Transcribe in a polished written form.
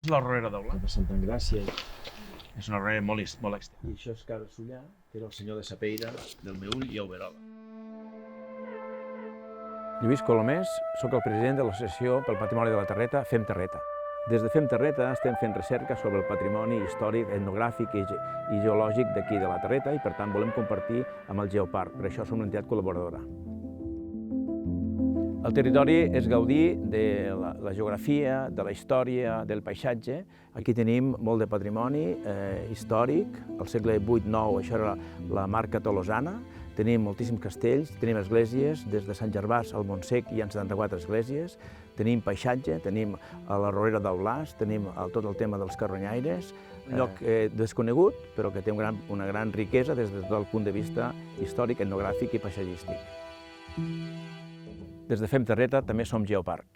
És la Rorera d'Aula. de Santa Engràcia. És una rorera molt extensa. I això és Cara Sullà, que era el senyor de Sapeira, del Meüll i Auberola. Lluís Colomés, sóc el president de l'Associació pel Patrimoni de la Terreta, Fem Terreta. Des de Fem Terreta estem fent recerca sobre el patrimoni històric, etnogràfic i geològic d'aquí de la Terreta i per tant volem compartir amb el Geoparc, per això som una entitat col·laboradora. El territori és gaudir de la geografia, de la història, del paisatge. Aquí tenim molt de patrimoni històric, al segle VIII-IX això era la marca tolosana, tenim moltíssims castells, tenim esglésies, des de Sant Gervàs al Montsec hi ha 74 esglésies, tenim paisatge, tenim a la Rorera d'Aulàs, tenim tot el tema dels carronyaires, un lloc desconegut, però que té una gran riquesa des del punt de vista històric, etnogràfic i paisatgístic. Des de Fem Terreta també som Geoparc.